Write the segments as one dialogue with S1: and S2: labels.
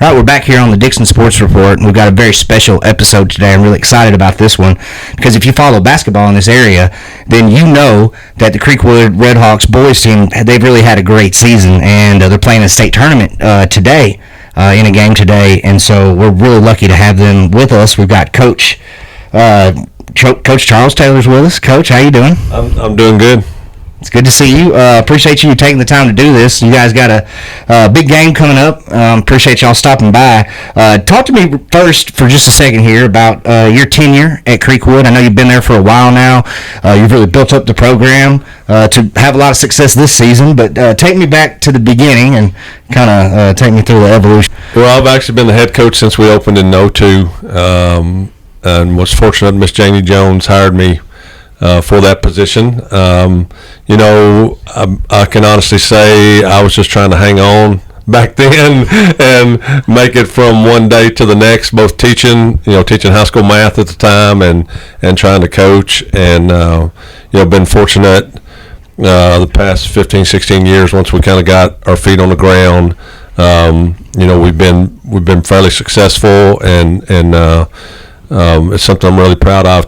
S1: All right, we're back here on the Dickson Sports Report, and we've got a very special episode today. I'm really excited about this one because if you follow basketball in this area, then you know that the Creekwood Redhawks boys team, they've really had a great season, and they're playing a state tournament today, in a game today, and so we're really lucky to have them with us. We've got Coach Charles Taylor's with us. Coach, how you doing?
S2: I'm doing good.
S1: It's good to see you. Appreciate you taking the time to do this. You guys got a big game coming up. Appreciate y'all stopping by. Talk to me first for just a second here about your tenure at Creekwood. I know you've been there for a while now. You've really built up the program to have a lot of success this season. But take me back to the beginning and kind of take me through the evolution.
S2: Well, I've actually been the head coach since we opened in 2002 and was fortunate Miss Janie Jones hired me for that position. I can honestly say I was just trying to hang on back then and make it from one day to the next, both teaching high school math at the time and trying to coach. And, been fortunate the past 15, 16 years once we kind of got our feet on the ground. We've been fairly successful and it's something I'm really proud of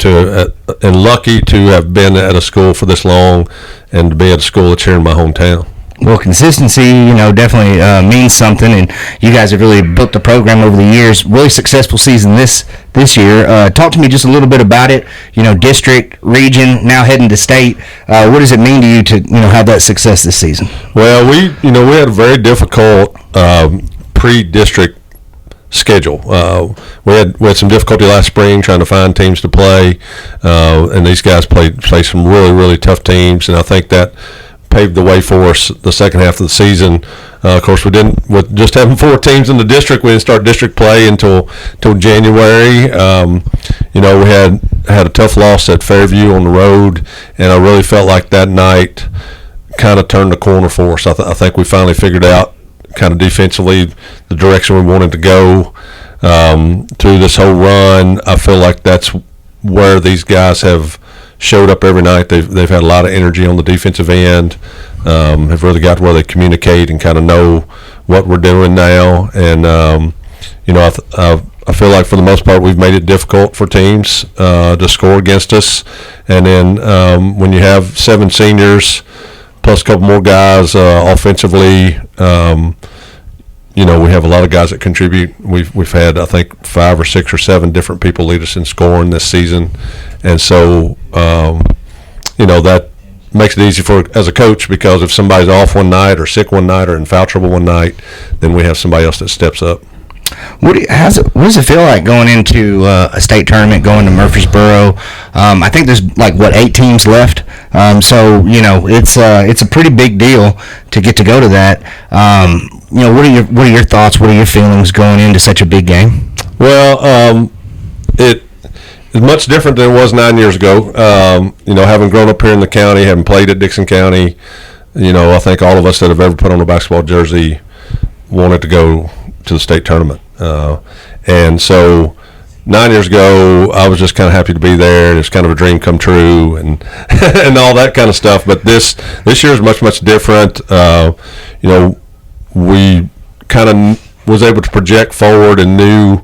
S2: and lucky to have been at a school for this long and to be at a school that's here in my hometown.
S1: Well, consistency, definitely means something, and you guys have really built the program over the years. Really successful season this year. Talk to me just a little bit about it. District, region, now heading to state. What does it mean to you to have that success this season?
S2: Well, we had a very difficult pre-district schedule. We had some difficulty last spring trying to find teams to play, and these guys played some really, really tough teams, and I think that paved the way for us the second half of the season. Of course, we didn't, with just having 4 teams in the district, we didn't start district play until January. We had a tough loss at Fairview on the road, and I really felt like that night kind of turned the corner for us. I think we finally figured out kind of defensively the direction we wanted to go through this whole run. I feel like that's where these guys have showed up every night. They've had a lot of energy on the defensive end, have really got to where they communicate and kind of know what we're doing now. And I feel like for the most part we've made it difficult for teams to score against us. And then when you have 7 seniors plus a couple more guys offensively, we have a lot of guys that contribute. We've had, I think, 5 or 6 or 7 different people lead us in scoring this season, and so that makes it easy as a coach, because if somebody's off one night or sick one night or in foul trouble one night, then we have somebody else that steps up.
S1: What does it feel like going into a state tournament, going to Murfreesboro? I think there's 8 teams left, so it's a pretty big deal to get to go to that. What are your thoughts? What are your feelings going into such a big game?
S2: Well, it is much different than it was 9 years ago. Having grown up here in the county, having played at Dickson County, I think all of us that have ever put on a basketball jersey wanted to go to the state tournament. And so 9 years ago, I was just kind of happy to be there, and it's kind of a dream come true and and all that kind of stuff. But this year is much, much different. We kind of was able to project forward and knew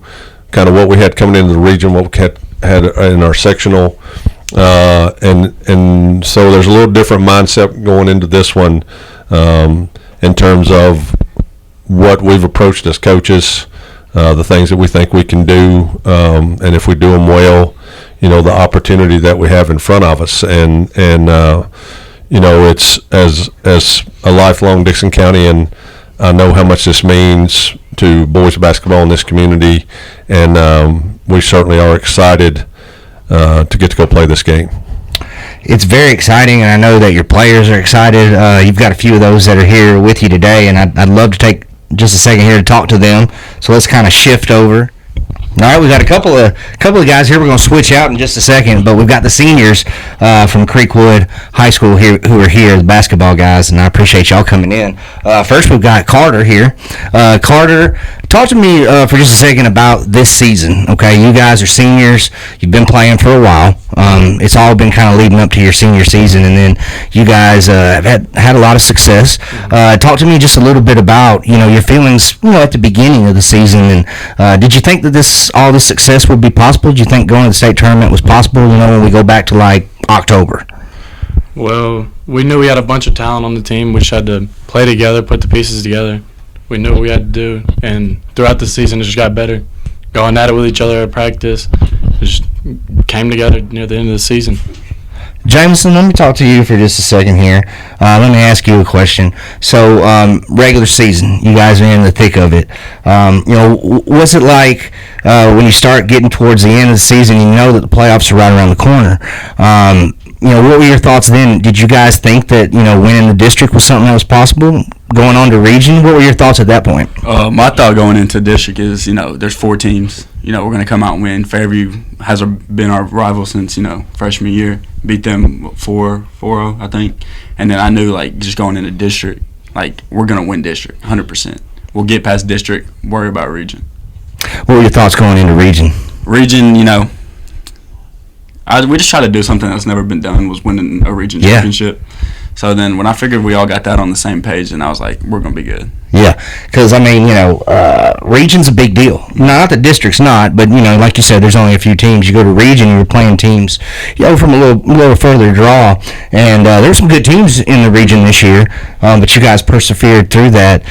S2: kind of what we had coming into the region, what we had in our sectional. And so there's a little different mindset going into this one in terms of what we've approached as coaches, the things that we think we can do, and if we do them well, the opportunity that we have in front of us. And it's as a lifelong Dickson County, and I know how much this means to boys basketball in this community, and we certainly are excited to get to go play this game.
S1: It's very exciting, and I know that your players are excited. You've got a few of those that are here with you today, and I'd love to take just a second here to talk to them. So let's kind of shift over. All right, we've got a couple of guys here. We're going to switch out in just a second, but we've got the seniors from Creekwood High School here who are here, the basketball guys, and I appreciate y'all coming in. First, we've got Carter here. Carter, Talk to me for just a second about this season. Okay, you guys are seniors. You've been playing for a while. It's all been kind of leading up to your senior season, and then you guys have had a lot of success. Talk to me just a little bit about your feelings at the beginning of the season, and did you think that all this success would be possible? Did you think going to the state tournament was possible? When we go back to like October.
S3: Well, we knew we had a bunch of talent on the team. We just had to play together, put the pieces together. We knew what we had to do, and throughout the season it just got better. Going at it with each other at practice, it just came together near the end of the season.
S1: Jameson, let me talk to you for just a second here. Let me ask you a question. So, regular season, you guys are in the thick of it. What's it like when you start getting towards the end of the season? You know that the playoffs are right around the corner. What were your thoughts then? Did you guys think that winning the district was something that was possible? Going on to region, what were your thoughts at that point?
S4: My thought going into district is, there's 4 teams. We're going to come out and win. Fairview has been our rival since, freshman year. Beat them 4-0, I think. And then I knew, just going into district, we're going to win district, 100%. We'll get past district, worry about region.
S1: What were your thoughts going into region?
S4: Region, we just tried to do something that's never been done, was winning a region championship. So then when I figured we all got that on the same page, and I was like, we're going to be good.
S1: Yeah, because, region's a big deal. Not that district's not, but, like you said, there's only a few teams. You go to region, you're playing teams, from a little further draw. And there's some good teams in the region this year, but you guys persevered through that.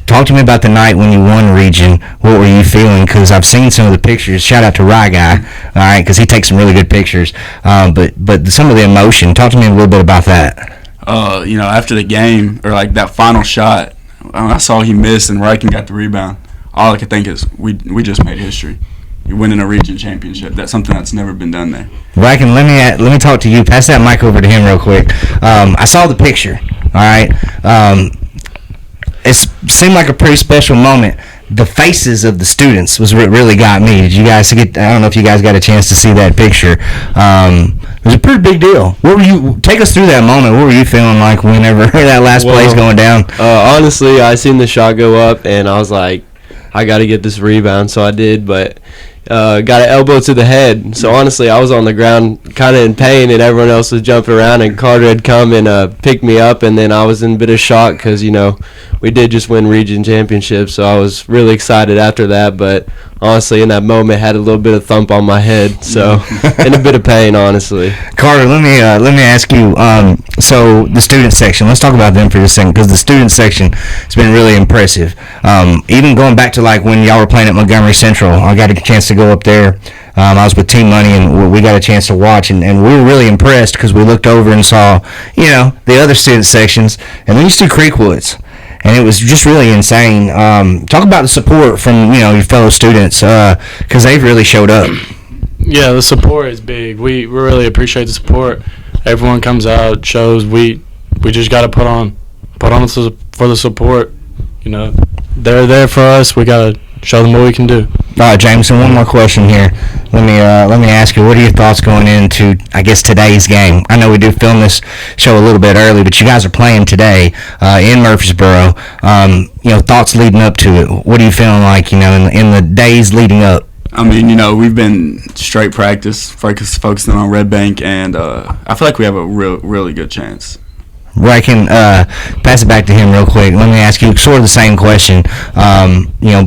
S1: Talk to me about the night when you won region. What were you feeling? Because I've seen some of the pictures. Shout out to Rye Guy, all right, because he takes some really good pictures. But some of the emotion. Talk to me a little bit about that.
S4: After the game, or that final shot, I saw he missed and Riken got the rebound. All I could think is we just made history. You're winning a region championship. That's something that's never been done there.
S1: Riken, let me talk to you. Pass that mic over to him real quick. I saw the picture, all right. It seemed like a pretty special moment. The faces of the students was what really got me. Did you guys get? I don't know if you guys got a chance to see that picture. It was a pretty big deal. Take us through that moment. What were you feeling like whenever that last play's going down?
S5: Honestly, I seen the shot go up, and I was like, I got to get this rebound, so I did, but got an elbow to the head. So honestly, I was on the ground kind of in pain, and everyone else was jumping around, and Carter had come and picked me up, and then I was in a bit of shock because, we did just win region championship, so I was really excited after that, but honestly, in that moment, had a little bit of thump on my head, so in a bit of pain, honestly.
S1: Carter, let me ask you, so the student section, let's talk about them for just a second, because the student section has been really impressive. Even going back to when y'all were playing at Montgomery Central, I got a chance to go up there. I was with Team Money, and we got a chance to watch, and we were really impressed because we looked over and saw, the other student sections, and then you see Creekwoods. And it was just really insane. Talk about the support from your fellow students because they've really showed up.
S3: Yeah, the support is big. We really appreciate the support. Everyone comes out, shows. We just got to put on for the support. They're there for us. We got to show them what we can do.
S1: All right, Jameson, one more question here. Let me ask you, what are your thoughts going into, I guess, today's game? I know we do film this show a little bit early, but you guys are playing today in Murfreesboro. Thoughts leading up to it. What are you feeling like, in the days leading up?
S4: I mean, we've been straight practice, focusing on Red Bank, and I feel like we have a really good chance.
S1: Right, I can pass it back to him real quick. Let me ask you sort of the same question.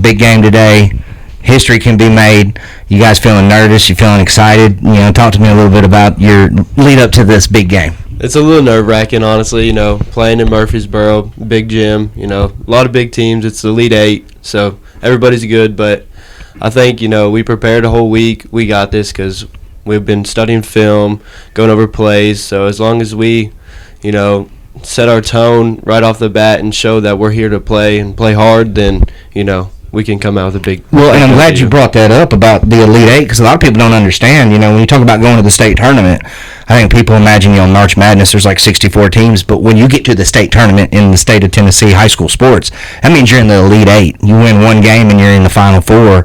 S1: Big game today. History can be made. You guys feeling nervous? You feeling excited? Talk to me a little bit about your lead up to this big game.
S5: It's a little nerve-wracking, honestly, playing in Murfreesboro, big gym, a lot of big teams. It's the Elite 8, so everybody's good, but I think, we prepared a whole week. We got this because we've been studying film, going over plays, so as long as we, set our tone right off the bat and show that we're here to play and play hard, then, we can come out with a big...
S1: Well, and I'm glad you brought that up about the Elite 8, because a lot of people don't understand, when you talk about going to the state tournament, I think people imagine, March Madness, there's 64 teams, but when you get to the state tournament in the state of Tennessee high school sports, that means you're in the Elite 8. You win one game and you're in the Final Four.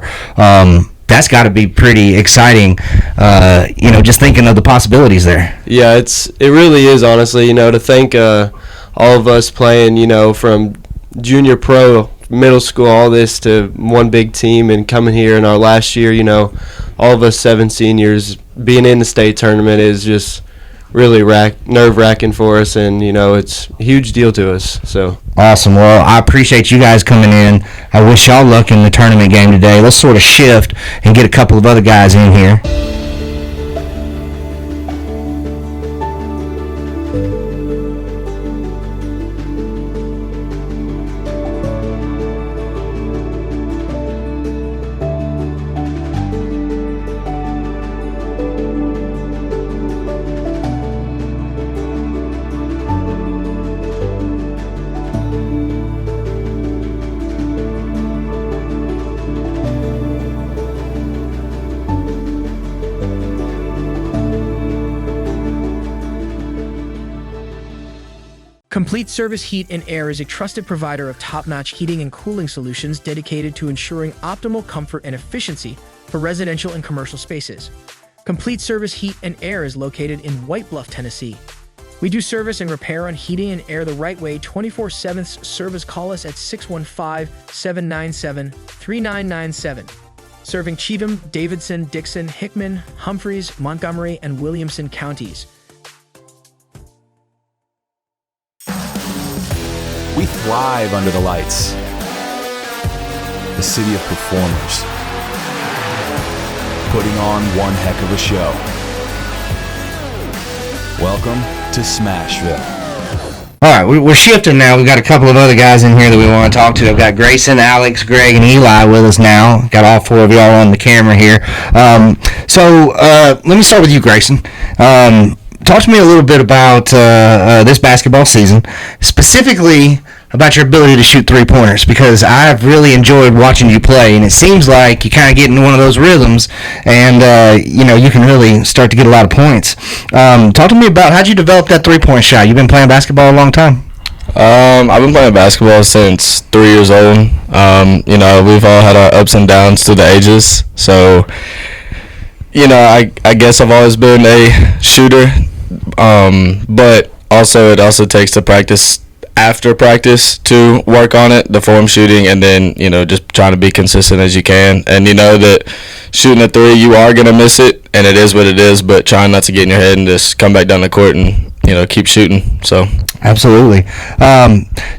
S1: That's got to be pretty exciting, just thinking of the possibilities there.
S5: Yeah, it really is, honestly, to think all of us playing, from junior pro middle school, all this to one big team, and coming here in our last year, all of us 7 seniors being in the state tournament is just really nerve-wracking for us, and it's a huge deal to us. So
S1: awesome. Well, I appreciate you guys coming in. I wish y'all luck in the tournament game today. Let's sort of shift and get a couple of other guys in here.
S6: Complete Service Heat and Air is a trusted provider of top-notch heating and cooling solutions dedicated to ensuring optimal comfort and efficiency for residential and commercial spaces. Complete Service Heat and Air is located in White Bluff, Tennessee. We do service and repair on heating and air the right way 24/7. Service, call us at 615-797-3997. Serving Cheatham, Davidson, Dickson, Hickman, Humphreys, Montgomery, and Williamson counties.
S7: We thrive under the lights. The city of performers. Putting on one heck of a show. Welcome to Smashville.
S1: All right, we're shifting now. We've got a couple of other guys in here that we want to talk to. I've got Grayson, Alex, Greg, and Eli with us now. Got all 4 of y'all on the camera here. So let me start with you, Grayson. Talk to me a little bit about this basketball season, specifically about your ability to shoot 3-pointers, because I've really enjoyed watching you play, and it seems like you kind of get into one of those rhythms, and you can really start to get a lot of points. Talk to me about how'd you develop that 3-point shot. You've been playing basketball a long time.
S8: I've been playing basketball since 3 years old. We've all had our ups and downs through the ages, so I guess I've always been a shooter, but it also takes to practice after practice to work on it, the form shooting, and then just trying to be consistent as you can, and that shooting a 3 you are going to miss it, and it is what it is, but trying not to get in your head and just come back down the court and keep shooting. So
S1: absolutely.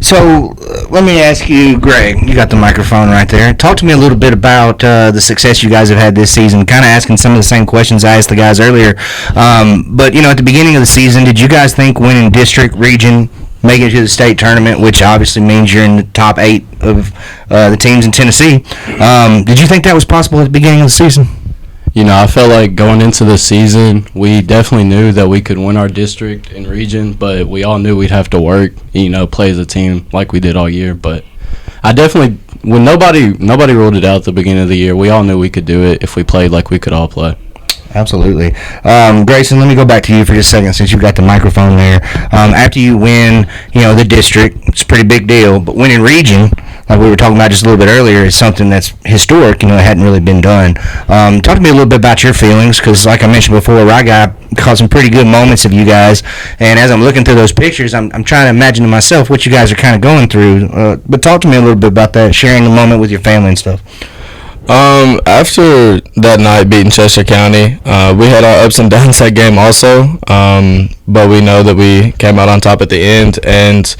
S1: So let me ask you, Greg, you got the microphone right there. Talk to me a little bit about the success you guys have had this season, kind of asking some of the same questions I asked the guys earlier. But at the beginning of the season, did you guys think winning district, region, making it to the state tournament, which obviously means you're in the top 8 of the teams in Tennessee, did you think that was possible at the beginning of the season?
S3: I felt like going into the season, we definitely knew that we could win our district and region, but we all knew we'd have to work, play as a team like we did all year. But I definitely, when nobody ruled it out at the beginning of the year, we all knew we could do it if we played like we could all play.
S1: Absolutely. Grayson, let me go back to you for just a second since you've got the microphone there. After you win, the district, it's a pretty big deal, but winning region, like we were talking about just a little bit earlier, is something that's historic, it hadn't really been done. Talk to me a little bit about your feelings, because like I mentioned before, I caught some pretty good moments of you guys, and as I'm looking through those pictures, I'm trying to imagine to myself what you guys are kind of going through, but talk to me a little bit about that, sharing the moment with your family and stuff.
S8: After that night beating Chester County, we had our ups and downs that game also, but we know that we came out on top at the end, and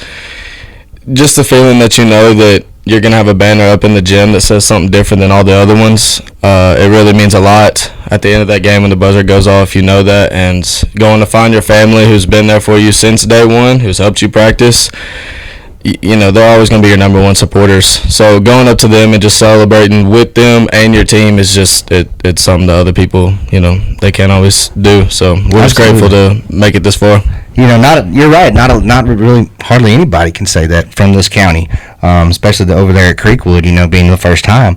S8: just the feeling that that you're going to have a banner up in the gym that says something different than all the other ones, it really means a lot. At the end of that game when the buzzer goes off, that, and going to find your family who's been there for you since day one, who's helped you practice, they're always going to be your number one supporters. So going up to them and just celebrating with them and your team is just, it's something that other people, they can't always do. So we're just grateful to make it this far.
S1: You're right. Not really, hardly anybody can say that from this county, especially over there at Creekwood, being the first time.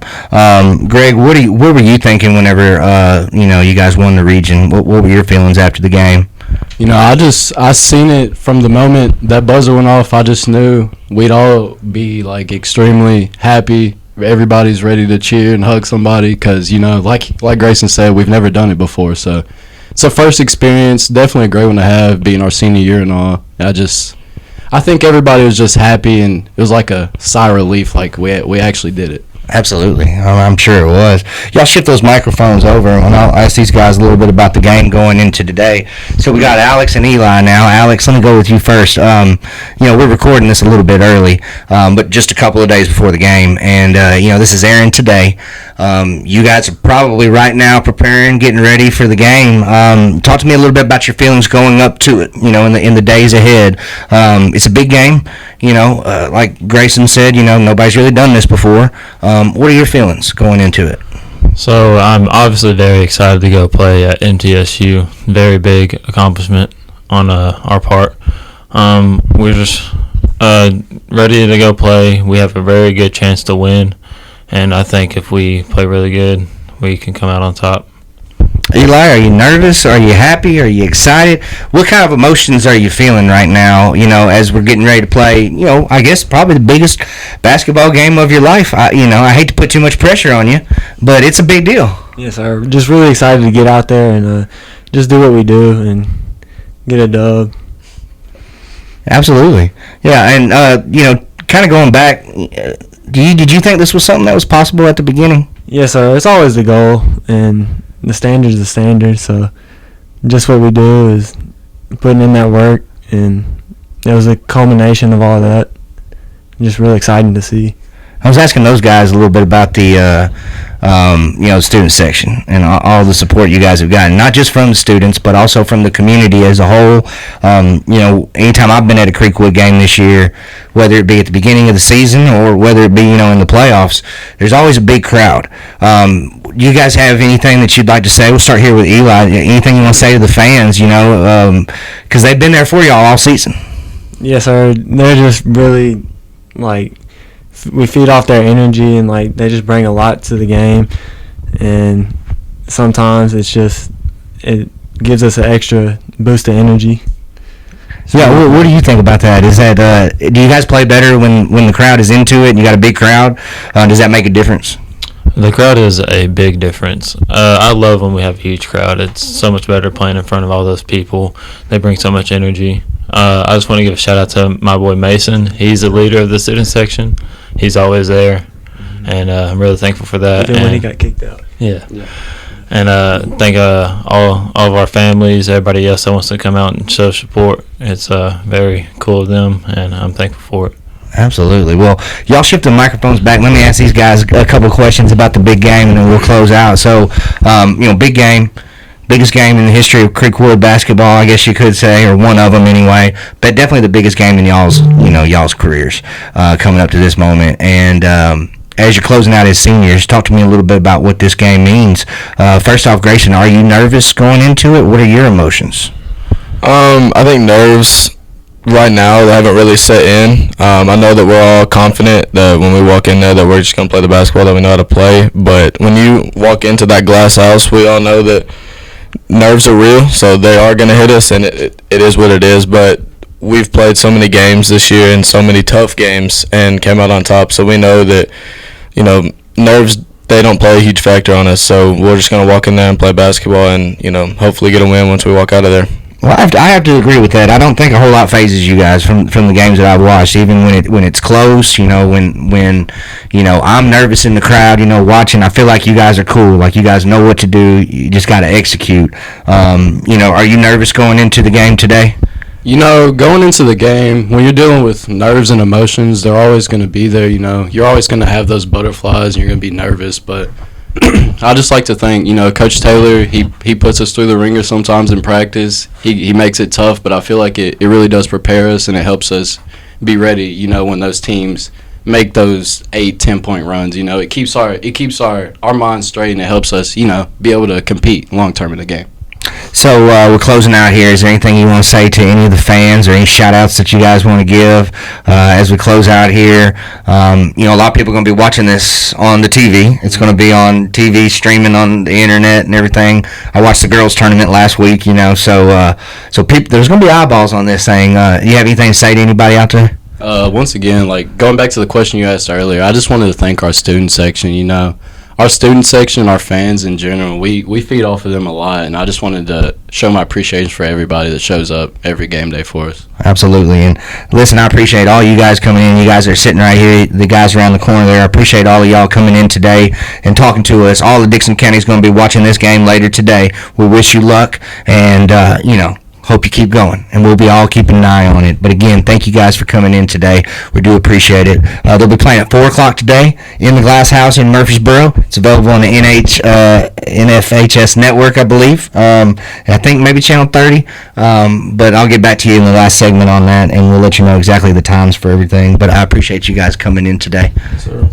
S1: Greg, what were you thinking whenever, you guys won the region? What were your feelings after the game?
S3: I seen it from the moment that buzzer went off. I just knew we'd all be extremely happy. Everybody's ready to cheer and hug somebody because like Grayson said, we've never done it before. So it's a first experience. Definitely a great one to have, being our senior year and all.
S9: I think everybody was just happy, and it was like a sigh of relief, like we actually did it.
S1: Absolutely. I'm sure it was. Y'all shift those microphones over, and I'll ask these guys a little bit about the game going into today. So we got Alex and Eli now. Alex, let me go with you first. We're recording this a little bit early, but just a couple of days before the game. And, this is airing today. You guys are probably right now preparing, getting ready for the game. Talk to me a little bit about your feelings going up to it, in the days ahead. It's a big game. Like Grayson said, nobody's really done this before. What are your feelings going into it?
S10: So I'm obviously very excited to go play at MTSU. Very big accomplishment on our part. We're just ready to go play. We have a very good chance to win, and I think if we play really good, we can come out on top.
S1: Eli, are you nervous? Are you happy? Are you excited? What kind of emotions are you feeling right now, as we're getting ready to play, I guess probably the biggest basketball game of your life? I hate to put too much pressure on you, but it's a big deal.
S11: Yes, sir. Just really excited to get out there and just do what we do and get a dub.
S1: Absolutely. Yeah, and, kind of going back, did you think this was something that was possible at the beginning?
S11: Yes, sir. It's always the goal, and the standard's the standard, so just what we do is putting in that work, and it was a culmination of all that. Just really exciting to see.
S1: I was asking those guys a little bit about the student section and all the support you guys have gotten, not just from the students, but also from the community as a whole. Anytime I've been at a Creekwood game this year, whether it be at the beginning of the season or whether it be, in the playoffs, there's always a big crowd. Do you guys have anything that you'd like to say? We'll start here with Eli. Anything you want to say to the fans, because they've been there for y'all all season?
S11: Yes, sir. They're just really, we feed off their energy, and they just bring a lot to the game, and sometimes it gives us an extra boost of energy.
S1: Yeah, what do you think about that? Is that do you guys play better when the crowd is into it and you got a big crowd? Does that make a difference?
S10: The crowd is a big difference. I love when we have a huge crowd. It's so much better playing in front of all those people. They bring so much energy. I just want to give a shout out to my boy Mason. He's the leader of the student section. He's always there, and I'm really thankful for that.
S11: Even when he got kicked out.
S10: Yeah. And thank all of our families, everybody else that wants to come out and show support. It's very cool of them, and I'm thankful for it.
S1: Absolutely. Well, y'all shift the microphones back. Let me ask these guys a couple of questions about the big game, and then we'll close out. So, big game. Biggest game in the history of Creekwood basketball, I guess you could say, or one of them anyway. But definitely the biggest game in y'all's careers coming up to this moment. And as you're closing out as seniors, talk to me a little bit about what this game means. First off, Grayson, are you nervous going into it? What are your emotions?
S8: I think nerves right now they haven't really set in. I know that we're all confident that when we walk in there that we're just going to play the basketball that we know how to play. But when you walk into that glass house, we all know that nerves are real, so they are going to hit us, and it is what it is. But we've played so many games this year and so many tough games and came out on top, so we know that, nerves, they don't play a huge factor on us. So we're just going to walk in there and play basketball and, hopefully get a win once we walk out of there.
S1: Well, I have to agree with that. I don't think a whole lot phases you guys from the games that I've watched, even when it's close. When I'm nervous in the crowd, watching. I feel like you guys are cool. Like you guys know what to do. You just got to execute. Are you nervous going into the game today?
S9: Going into the game, when you're dealing with nerves and emotions, they're always going to be there. You're always going to have those butterflies, and you're going to be nervous, but I just like to think, Coach Taylor, he puts us through the ringer sometimes in practice. He makes it tough, but I feel like it really does prepare us, and it helps us be ready, when those teams make those 8-10 point runs. It keeps our minds straight, and it helps us, be able to compete long term in the game.
S1: So we're closing out here. Is there anything you want to say to any of the fans or any shout-outs that you guys want to give as we close out here? A lot of people are going to be watching this on the TV. It's going to be on TV, streaming on the internet and everything. I watched the girls' tournament last week, so people, there's going to be eyeballs on this thing. You have anything to say to anybody out there?
S9: Once again, going back to the question you asked earlier, I just wanted to thank our student section. our student section, our fans in general, we feed off of them a lot, and I just wanted to show my appreciation for everybody that shows up every game day for us.
S1: Absolutely. And listen, I appreciate all you guys coming in. You guys are sitting right here, the guys around the corner there. I appreciate all of y'all coming in today and talking to us. All of Dickson County is going to be watching this game later today. We wish you luck, and hope you keep going, and we'll be all keeping an eye on it. But again, thank you guys for coming in today. We do appreciate it. They'll be playing at 4 o'clock today in the Glass House in Murfreesboro. It's available on the NFHS network, I believe. And I think maybe Channel 30. But I'll get back to you in the last segment on that, and we'll let you know exactly the times for everything. But I appreciate you guys coming in today.
S9: Sir.